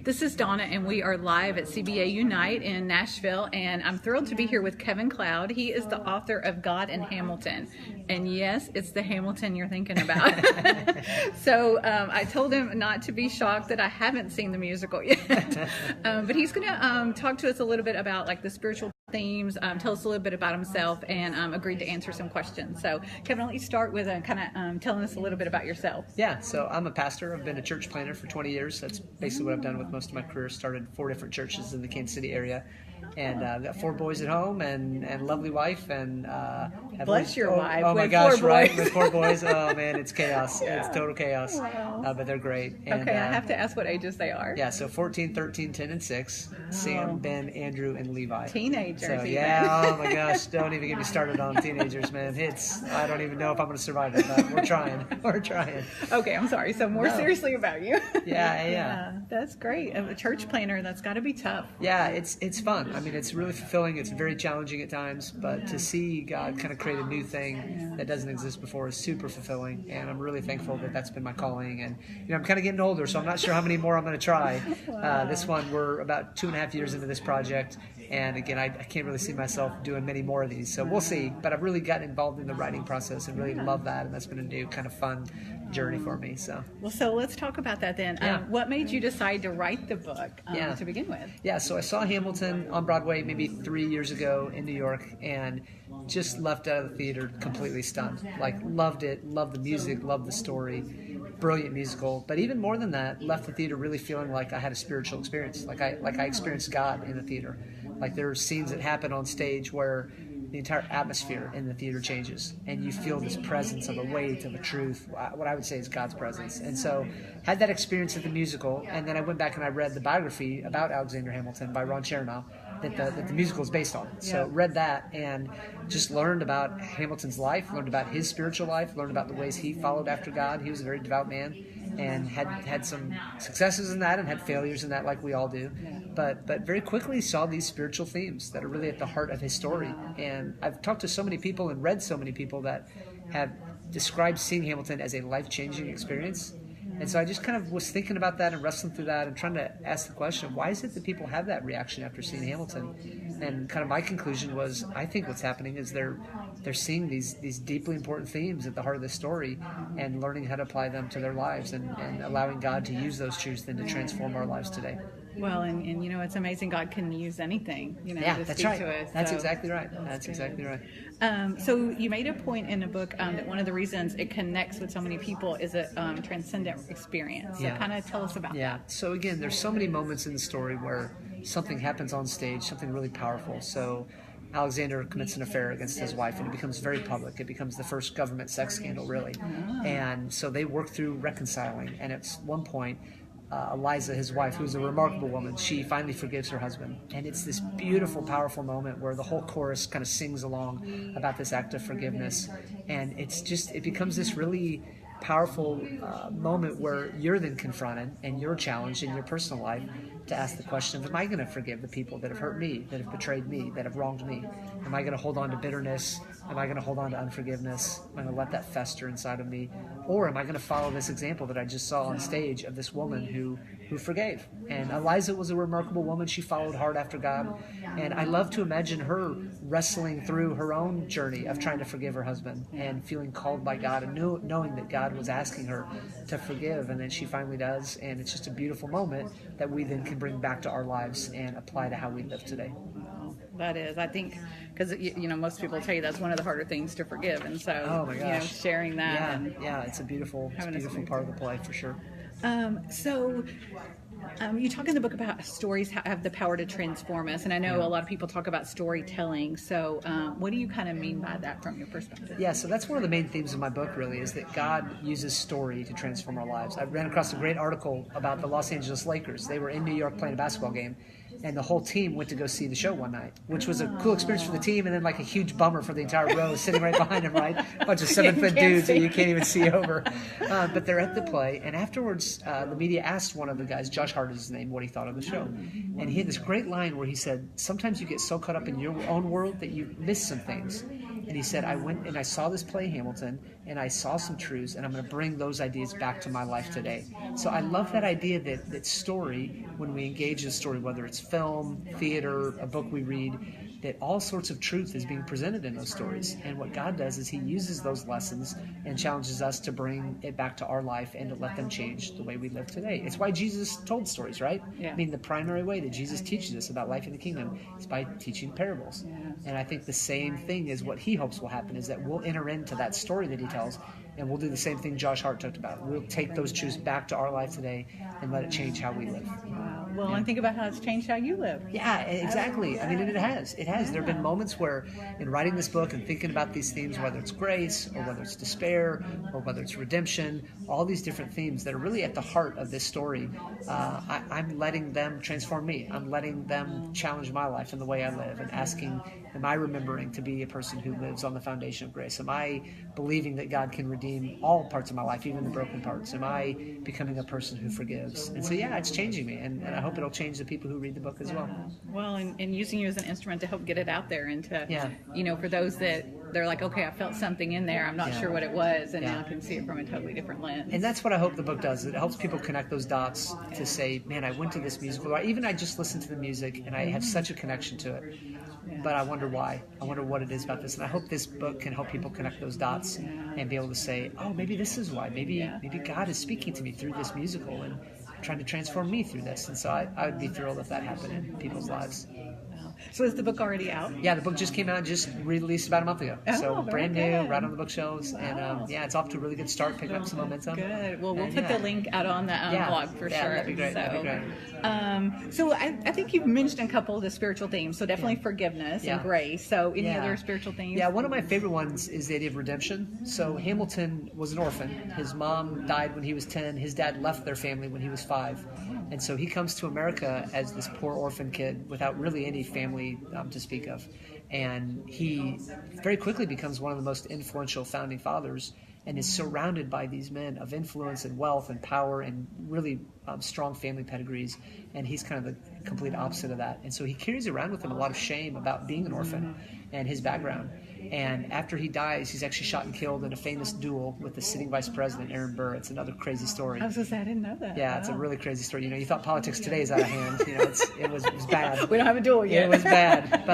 This is Donna, and we are live at CBA Unite in Nashville, and I'm thrilled to be here with Kevin Cloud. He is the author of God in Hamilton, and yes, it's the Hamilton you're thinking about. So I told him not to be shocked that I haven't seen the musical yet, but he's going to talk to us a little bit about like the spiritual themes, tell us a little bit about himself, and agreed to answer some questions. So Kevin, I'll let you start with kind of telling us a little bit about yourself. Yeah, so I'm a pastor. I've been a church planner for 20 years. That's basically what I've done with most of my career. Started 4 different churches in the Kansas City area, and I've got 4 boys at home and a lovely wife. And bless your wife. Oh my gosh, right? With 4 boys. Oh man, it's chaos. Yeah. It's total chaos. Wow. But they're great. And, okay, I have to ask what ages they are. Yeah, so 14, 13, 10, and 6. Sam, Ben, Andrew, and Levi. Teenagers. So yeah, oh my gosh, don't even get me started on teenagers, man. I don't even know if I'm going to survive it, but we're trying. We're trying. Okay, I'm sorry. So more seriously about you. Yeah. That's great. A church planner, that's got to be tough. Yeah, it's fun. I mean, it's really fulfilling. It's very challenging at times, but to see God kind of create a new thing that doesn't exist before is super fulfilling, and I'm really thankful that that's been my calling. And I'm kind of getting older, so I'm not sure how many more I'm going to try. This one, we're about 2.5 years into this project, and again, I can't really see myself doing many more of these, so we'll see. But I've really gotten involved in the writing process and really love that, and that's been a new kind of fun journey for me. So let's talk about that then. What made you decide to write the book to begin with? Yeah, so I saw Hamilton on Broadway maybe 3 years ago in New York, and just left out of the theater completely stunned. Like, loved it, loved the music, loved the story, brilliant musical. But even more than that, left the theater really feeling like I had a spiritual experience, like I experienced God in the theater. Like, there are scenes that happen on stage where the entire atmosphere in the theater changes, and you feel this presence of a weight, of a truth, what I would say is God's presence. And so had that experience at the musical, and then I went back and I read the biography about Alexander Hamilton by Ron Chernow that the musical is based on. So read that and just learned about Hamilton's life, learned about his spiritual life, learned about the ways he followed after God. He was a very devout man, and had some successes in that and had failures in that, like we all do. But very quickly saw these spiritual themes that are really at the heart of his story. And I've talked to so many people and read so many people that have described seeing Hamilton as a life-changing experience. And so I just kind of was thinking about that and wrestling through that and trying to ask the question, why is it that people have that reaction after seeing Hamilton? And kind of my conclusion was, I think what's happening is they're seeing these deeply important themes at the heart of the story and learning how to apply them to their lives and allowing God to use those truths then to transform our lives today. Well, and it's amazing God can use anything, to that's speak right. to us. That's exactly right. That's exactly right. So you made a point in the book that one of the reasons it connects with so many people is a transcendent experience. So kind of tell us about that. Yeah. So again, there's so many moments in the story where something happens on stage, something really powerful. So Alexander commits an affair against his wife, and it becomes very public. It becomes the first government sex scandal, really. And so they work through reconciling, and at one point, Eliza, his wife, who's a remarkable woman, she finally forgives her husband. And it's this beautiful, powerful moment where the whole chorus kind of sings along about this act of forgiveness. And it becomes this really powerful moment where you're then confronted and you're challenged in your personal life to ask the question of, am I going to forgive the people that have hurt me, that have betrayed me, that have wronged me? Am I going to hold on to bitterness? Am I going to hold on to unforgiveness? Am I going to let that fester inside of me? Or am I going to follow this example that I just saw on stage of this woman who forgave? And Eliza was a remarkable woman. She followed hard after God. And I love to imagine her wrestling through her own journey of trying to forgive her husband and feeling called by God and knowing that God was asking her to forgive. And then she finally does. And it's just a beautiful moment that we then can bring back to our lives and apply to how we live today. That is, I think, because most people tell you that's one of the harder things to forgive, and so sharing that. It's a beautiful part of the play for sure. You talk in the book about stories have the power to transform us, and I know a lot of people talk about storytelling. So, what do you kind of mean by that from your perspective? Yeah, so that's one of the main themes of my book. Really, is that God uses story to transform our lives. I ran across a great article about the Los Angeles Lakers. They were in New York playing a basketball game, and the whole team went to go see the show one night, which was a cool experience for the team, and then like a huge bummer for the entire row sitting right behind them, right? A bunch of 7-foot dudes that you can't even see over. But they're at the play, and afterwards the media asked one of the guys, Josh Hart is his name, what he thought of the show. And he had this great line where he said, sometimes you get so caught up in your own world that you miss some things. And he said, I went and I saw this play, Hamilton, and I saw some truths, and I'm going to bring those ideas back to my life today. So I love that idea that story, when we engage in story, whether it's film, theater, a book we read, that all sorts of truth is being presented in those stories. And what God does is he uses those lessons and challenges us to bring it back to our life and to let them change the way we live today. It's why Jesus told stories, right? Yeah. I mean, the primary way that Jesus teaches us about life in the kingdom is by teaching parables. Yeah. And I think the same thing is what he hopes will happen, is that we'll enter into that story that he tells, and we'll do the same thing Josh Hart talked about. We'll take those truths back to our life today and let it change how we live. Wow. Well, and think about how it's changed how you live. Yeah, exactly. I mean, it has. It has. There have been moments where, in writing this book and thinking about these themes, whether it's grace or whether it's despair or whether it's redemption, all these different themes that are really at the heart of this story, I'm letting them transform me. I'm letting them challenge my life and the way I live, and asking, am I remembering to be a person who lives on the foundation of grace? Am I believing that God can redeem all parts of my life, even the broken parts? Am I becoming a person who forgives? And so, yeah, it's changing me, and I hope it'll change the people who read the book as well. Well, and using you as an instrument to help get it out there, and to, Yeah. for those that they're like, okay, I felt something in there, I'm not sure what it was, and now I can see it from a totally different lens. And that's what I hope the book does. It helps people connect those dots to say, man, I went to this musical, or even I just listened to the music and I have such a connection to it. But I wonder why. I wonder what it is about this. And I hope this book can help people connect those dots and be able to say, oh, maybe this is why. Maybe God is speaking to me through this musical and trying to transform me through this. And so I would be thrilled if that happened in people's lives. So is the book already out? Yeah, the book just came out, just released about a month ago. So brand new, right on the bookshelves. And yeah, it's off to a really good start, picking up some momentum. Good. Well, we'll put the link out on the blog for sure. That'd be great. That'd be great. So I think you've mentioned a couple of the spiritual themes. So definitely forgiveness and grace. So any other spiritual themes? Yeah, one of my favorite ones is the idea of redemption. So Hamilton was an orphan. His mom died when he was 10. His dad left their family when he was 5. And so he comes to America as this poor orphan kid without really any family to speak of. And he very quickly becomes one of the most influential founding fathers, and is surrounded by these men of influence and wealth and power and really strong family pedigrees. And he's kind of the complete opposite of that. And so he carries around with him a lot of shame about being an orphan and his background. And after he dies, he's actually shot and killed in a famous duel with the sitting vice president, Aaron Burr. It's another crazy story. I was going to say, I didn't know that. Yeah, it's a really crazy story. You thought politics today is out of hand. It was bad. We don't have a duel yet. It was bad.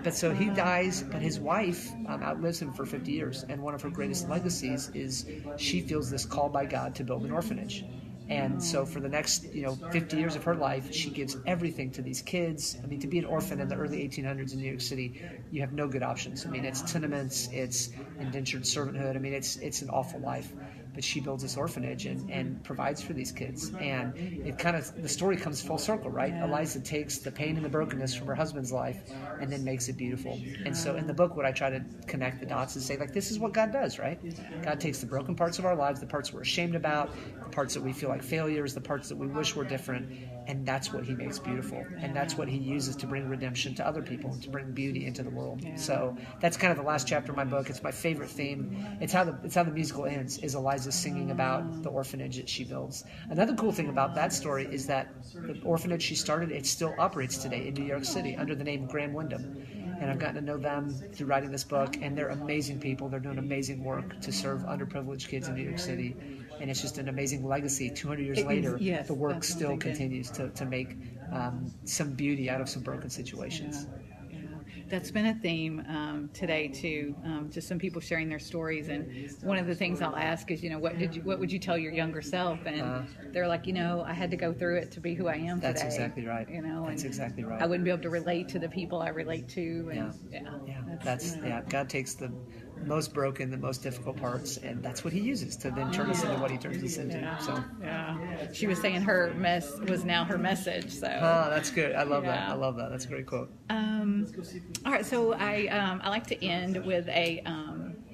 But so he dies, but his wife outlives him for 50 years. And one of her greatest legacies is she feels this call by God to build an orphanage. And so for the next, 50 years of her life, she gives everything to these kids. I mean, to be an orphan in the early 1800s in New York City, you have no good options. I mean, it's tenements, it's indentured servanthood. I mean, it's an awful life. But she builds this orphanage and provides for these kids. And it the story comes full circle, right? Yeah. Eliza takes the pain and the brokenness from her husband's life and then makes it beautiful. And so in the book, what I try to connect the dots and say, this is what God does, right? God takes the broken parts of our lives, the parts we're ashamed about, the parts that we feel like failures, the parts that we wish were different, and that's what he makes beautiful. And that's what he uses to bring redemption to other people and to bring beauty into the world. Yeah. So that's kind of the last chapter of my book. It's my favorite theme. It's how the musical ends, is Eliza singing about the orphanage that she builds. Another cool thing about that story is that the orphanage she started, it still operates today in New York City under the name Graham Wyndham. And I've gotten to know them through writing this book, and they're amazing people. They're doing amazing work to serve underprivileged kids in New York City. And it's just an amazing legacy. 200 years later, the work still continues to make some beauty out of some broken situations. That's been a theme today too. Just some people sharing their stories, and one of the things I'll ask is, what would you tell your younger self? And they're like, I had to go through it to be who I am today. That's exactly right. That's exactly right. I wouldn't be able to relate to the people I relate to. And, God takes the most broken, the most difficult parts, and that's what he uses to then turn us into what he turns us into. She was saying her mess was now her message. So that's good. I love that. I love that. That's a great quote. All right, so I like to end with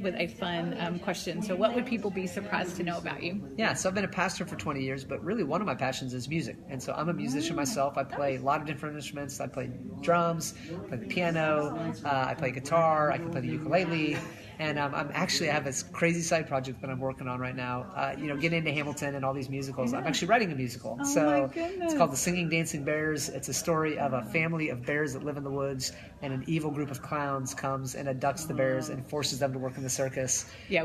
with a fun question. So what would people be surprised to know about you? Yeah, so I've been a pastor for 20 years, but really one of my passions is music. And so I'm a musician myself. I play a lot of different instruments. I play drums, I play the piano, I play guitar, I can play the ukulele. And I have this crazy side project that I'm working on right now. Getting into Hamilton and all these musicals. I'm actually writing a musical. So it's called The Singing Dancing Bears. It's a story of a family of bears that live in the woods, and an evil group of clowns comes and abducts the bears and forces them to work in the circus. Yeah,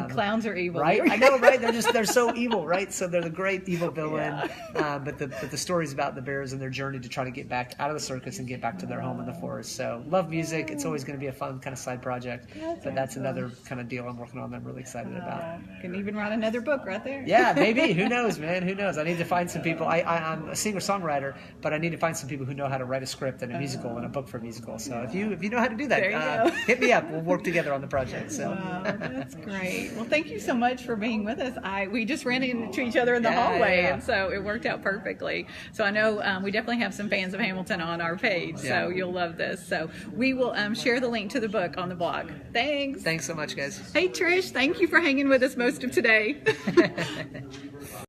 clowns are evil, right? I know, right? They're so evil, right? So they're the great evil villain. Yeah. But the story's about the bears and their journey to try to get back out of the circus and get back to their home in the forest. So love music. It's always going to be a fun kind of side project. That's another kind of deal I'm working on that I'm really excited about. Can even write another book right there. Yeah, maybe. Who knows, man? Who knows? I need to find some people. I'm a singer-songwriter, but I need to find some people who know how to write a script and a musical and a book for a musical. So if you know how to do that, hit me up. We'll work together on the project. So that's great. Well, thank you so much for being with us. We just ran into each other in the hallway, and so it worked out perfectly. So I know we definitely have some fans of Hamilton on our page, so you'll love this. So we will share the link to the book on the blog. Thanks. Thanks so much, guys. Hey, Trish, thank you for hanging with us most of today.